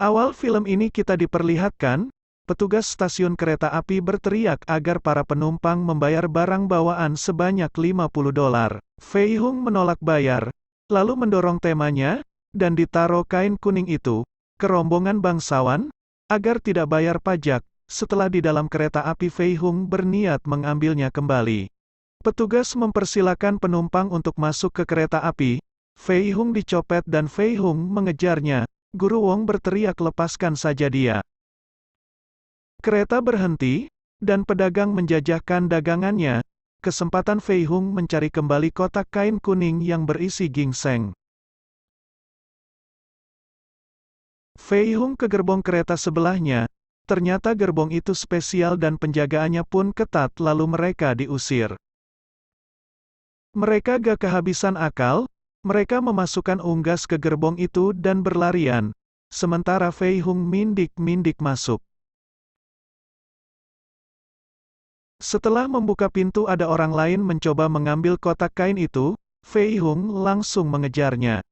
Awal film ini kita diperlihatkan, petugas stasiun kereta api berteriak agar para penumpang membayar barang bawaan sebanyak $50. Fei Hung menolak bayar, lalu mendorong temanya, dan ditaruh kain kuning itu, ke rombongan bangsawan, agar tidak bayar pajak. Setelah di dalam kereta api Fei Hung berniat mengambilnya kembali. Petugas mempersilakan penumpang untuk masuk ke kereta api. Fei Hung dicopet dan Fei Hung mengejarnya. Guru Wong berteriak lepaskan saja dia. Kereta berhenti, dan pedagang menjajahkan dagangannya. Kesempatan Fei Hung mencari kembali kotak kain kuning yang berisi ginseng. Fei Hung ke gerbong kereta sebelahnya. Ternyata gerbong itu spesial dan penjagaannya pun ketat lalu mereka diusir. Mereka gak kehabisan akal, mereka memasukkan unggas ke gerbong itu dan berlarian. Sementara Fei Hung mindik-mindik masuk. Setelah membuka pintu ada orang lain mencoba mengambil kotak kain itu, Fei Hung langsung mengejarnya.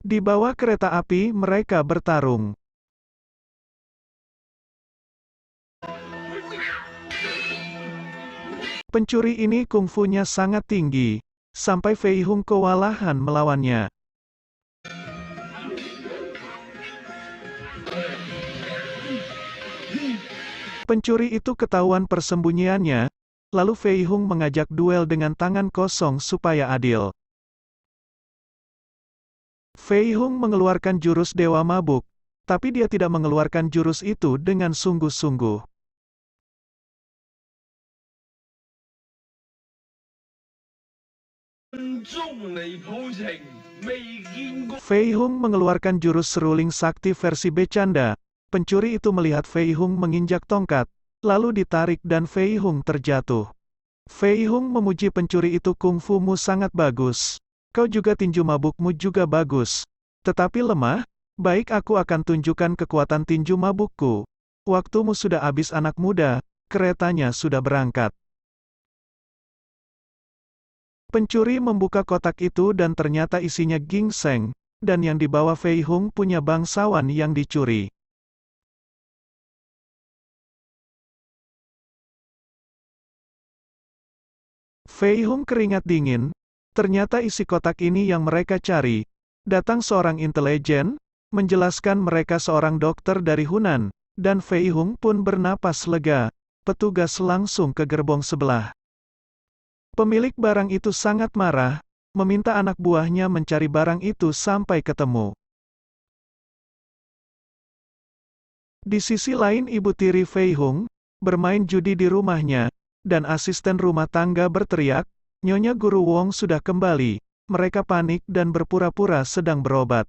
Di bawah kereta api mereka bertarung. Pencuri ini kungfunya sangat tinggi, sampai Fei Hung kewalahan melawannya. Pencuri itu ketahuan persembunyiannya, lalu Fei Hung mengajak duel dengan tangan kosong supaya adil. Fei Hung mengeluarkan jurus Dewa Mabuk, tapi dia tidak mengeluarkan jurus itu dengan sungguh-sungguh. Fei Hung mengeluarkan jurus seruling sakti versi bercanda. Pencuri itu melihat Fei Hung menginjak tongkat, lalu ditarik dan Fei Hung terjatuh. Fei Hung memuji pencuri itu kungfumu sangat bagus. Kau juga tinju mabukmu juga bagus. Tetapi lemah, baik aku akan tunjukkan kekuatan tinju mabukku. Waktumu sudah habis anak muda, keretanya sudah berangkat. Pencuri membuka kotak itu dan ternyata isinya ginseng, dan yang dibawa Fei Hung punya bangsawan yang dicuri. Fei Hung keringat dingin, ternyata isi kotak ini yang mereka cari. Datang seorang intelijen, menjelaskan mereka seorang dokter dari Hunan, dan Fei Hung pun bernapas lega. Petugas langsung ke gerbong sebelah. Pemilik barang itu sangat marah, meminta anak buahnya mencari barang itu sampai ketemu. Di sisi lain ibu tiri Fei Hung, bermain judi di rumahnya, dan asisten rumah tangga berteriak, Nyonya Guru Wong sudah kembali. Mereka panik dan berpura-pura sedang berobat.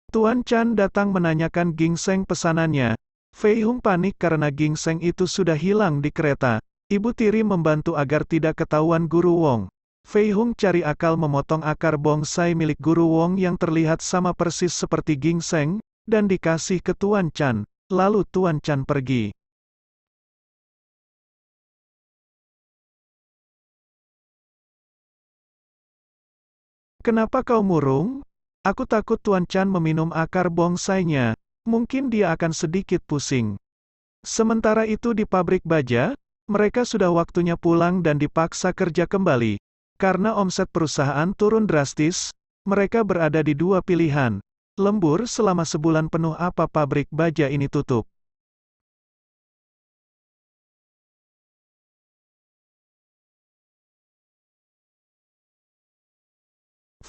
Tuan Chan datang menanyakan ginseng pesanannya. Fei Hung panik karena ginseng itu sudah hilang di kereta. Ibu tiri membantu agar tidak ketahuan Guru Wong. Fei Hung cari akal memotong akar bonsai milik Guru Wong yang terlihat sama persis seperti ginseng, dan dikasih ke Tuan Chan. Lalu Tuan Chan pergi. Kenapa kau murung? Aku takut Tuan Chan meminum akar bongsainya. Mungkin dia akan sedikit pusing. Sementara itu di pabrik baja, mereka sudah waktunya pulang dan dipaksa kerja kembali. Karena omset perusahaan turun drastis, mereka berada di dua pilihan. Lembur selama sebulan penuh apa pabrik baja ini tutup.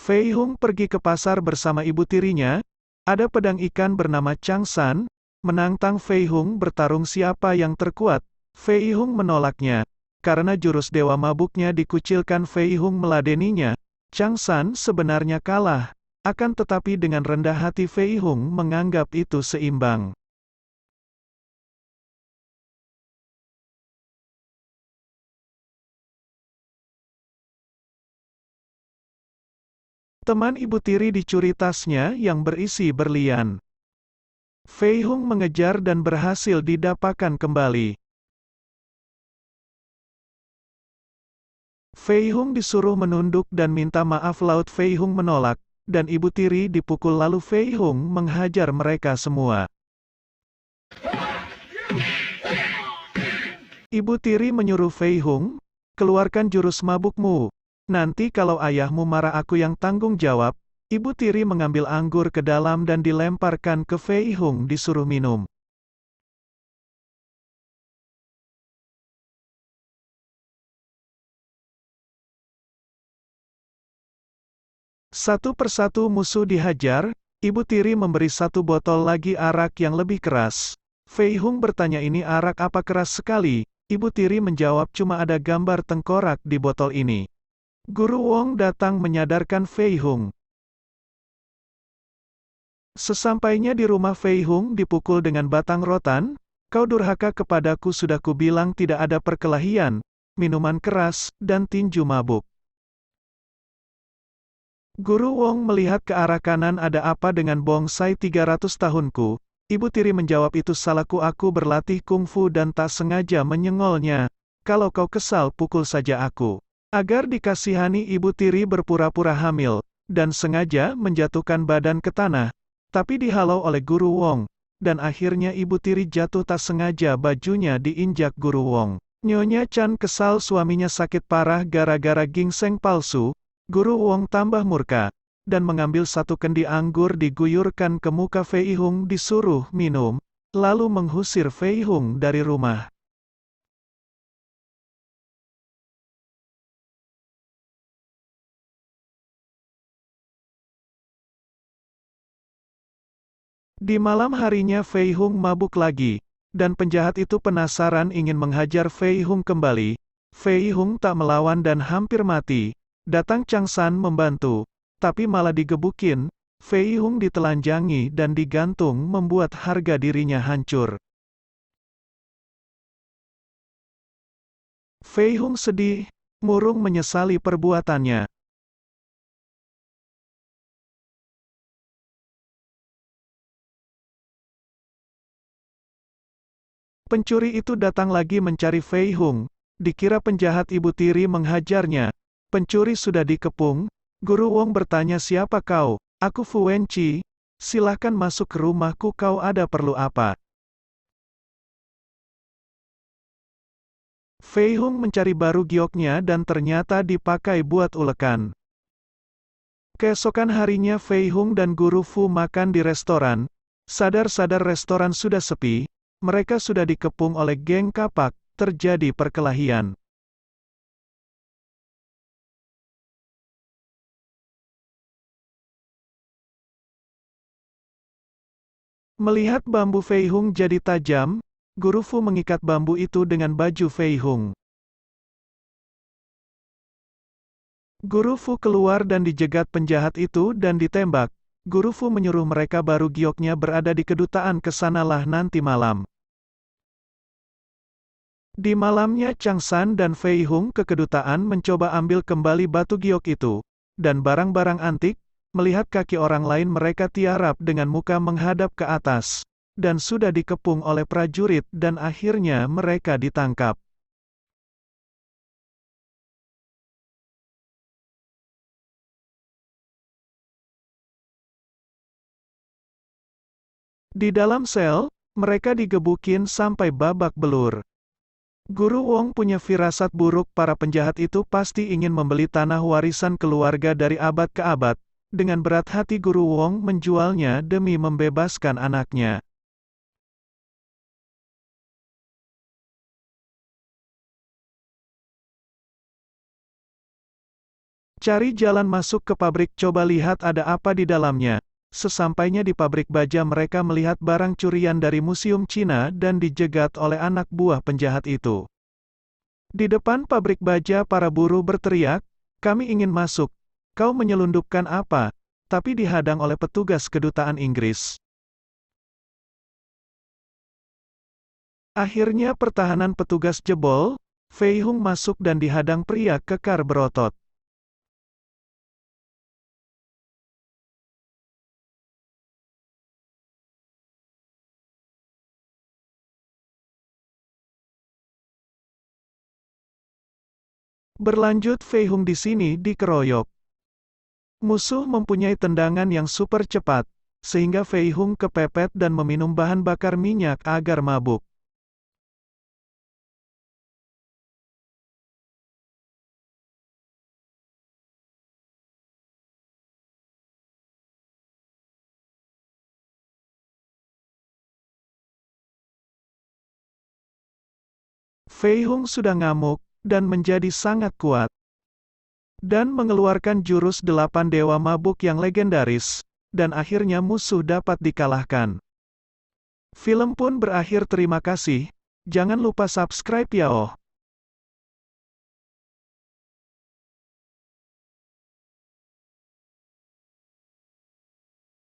Fei Hung pergi ke pasar bersama ibu tirinya. Ada pedang ikan bernama Chang San, menantang Fei Hung bertarung siapa yang terkuat. Fei Hung menolaknya. Karena jurus dewa mabuknya dikucilkan Fei Hung meladeninya. Chang San sebenarnya kalah. Akan tetapi dengan rendah hati Fei Hung menganggap itu seimbang. Teman ibu tiri dicuri tasnya yang berisi berlian. Fei Hung mengejar dan berhasil didapatkan kembali. Fei Hung disuruh menunduk dan minta maaf. Laut Fei Hung menolak, dan ibu tiri dipukul lalu Fei Hung menghajar mereka semua. Ibu tiri menyuruh Fei Hung, keluarkan jurus mabukmu. Nanti kalau ayahmu marah aku yang tanggung jawab. Ibu tiri mengambil anggur ke dalam dan dilemparkan ke Fei Hung disuruh minum. Satu persatu musuh dihajar, ibu tiri memberi satu botol lagi arak yang lebih keras. Fei Hung bertanya ini arak apa keras sekali, ibu tiri menjawab cuma ada gambar tengkorak di botol ini. Guru Wong datang menyadarkan Fei Hung. Sesampainya di rumah Fei Hung dipukul dengan batang rotan, kau durhaka kepadaku sudah kubilang tidak ada perkelahian, minuman keras, dan tinju mabuk. Guru Wong melihat ke arah kanan ada apa dengan bonsai 300 tahunku, ibu tiri menjawab itu salahku aku berlatih kungfu dan tak sengaja menyengolnya, kalau kau kesal pukul saja aku. Agar dikasihani ibu tiri berpura-pura hamil, dan sengaja menjatuhkan badan ke tanah, tapi dihalau oleh Guru Wong, dan akhirnya ibu tiri jatuh tak sengaja bajunya diinjak Guru Wong. Nyonya Chan kesal suaminya sakit parah gara-gara ginseng palsu. Guru Wong tambah murka, dan mengambil satu kendi anggur diguyurkan ke muka Fei Hung disuruh minum, lalu mengusir Fei Hung dari rumah. Di malam harinya Fei Hung mabuk lagi, dan penjahat itu penasaran ingin menghajar Fei Hung kembali. Fei Hung tak melawan dan hampir mati. Datang Chang San membantu, tapi malah digebukin. Fei Hung ditelanjangi dan digantung membuat harga dirinya hancur. Fei Hung sedih, murung menyesali perbuatannya. Pencuri itu datang lagi mencari Fei Hung, dikira penjahat ibu tiri menghajarnya. Pencuri sudah dikepung, Guru Wong bertanya siapa kau, aku Fu Wenqi, silahkan masuk ke rumahku kau ada perlu apa. Fei Hung mencari baru gioknya dan ternyata dipakai buat ulekan. Keesokan harinya Fei Hung dan Guru Fu makan di restoran, sadar-sadar restoran sudah sepi, mereka sudah dikepung oleh geng kapak, terjadi perkelahian. Melihat bambu Fei Hung jadi tajam, Guru Fu mengikat bambu itu dengan baju Fei Hung. Guru Fu keluar dan dijegat penjahat itu dan ditembak. Guru Fu menyuruh mereka baru gioknya berada di kedutaan kesanalah nanti malam. Di malamnya Chang San dan Fei Hung ke kedutaan mencoba ambil kembali batu giok itu, dan barang-barang antik. Melihat kaki orang lain mereka tiarap dengan muka menghadap ke atas, dan sudah dikepung oleh prajurit dan akhirnya mereka ditangkap. Di dalam sel, mereka digebukin sampai babak belur. Guru Wong punya firasat buruk para penjahat itu pasti ingin membeli tanah warisan keluarga dari abad ke abad. Dengan berat hati Guru Wong menjualnya demi membebaskan anaknya. Cari jalan masuk ke pabrik coba lihat ada apa di dalamnya. Sesampainya di pabrik baja mereka melihat barang curian dari museum Cina dan dijegat oleh anak buah penjahat itu. Di depan pabrik baja para buruh berteriak, kami ingin masuk. Kau menyelundupkan apa? Tapi dihadang oleh petugas kedutaan Inggris. Akhirnya pertahanan petugas jebol, Fei Hung masuk dan dihadang pria kekar berotot. Berlanjut Fei Hung di sini dikeroyok. Musuh mempunyai tendangan yang super cepat, sehingga Fei Hung kepepet dan meminum bahan bakar minyak agar mabuk. Fei Hung sudah ngamuk, dan menjadi sangat kuat. Dan mengeluarkan jurus 8 Dewa Mabuk yang legendaris, dan akhirnya musuh dapat dikalahkan. Film pun berakhir, terima kasih, jangan lupa subscribe ya oh.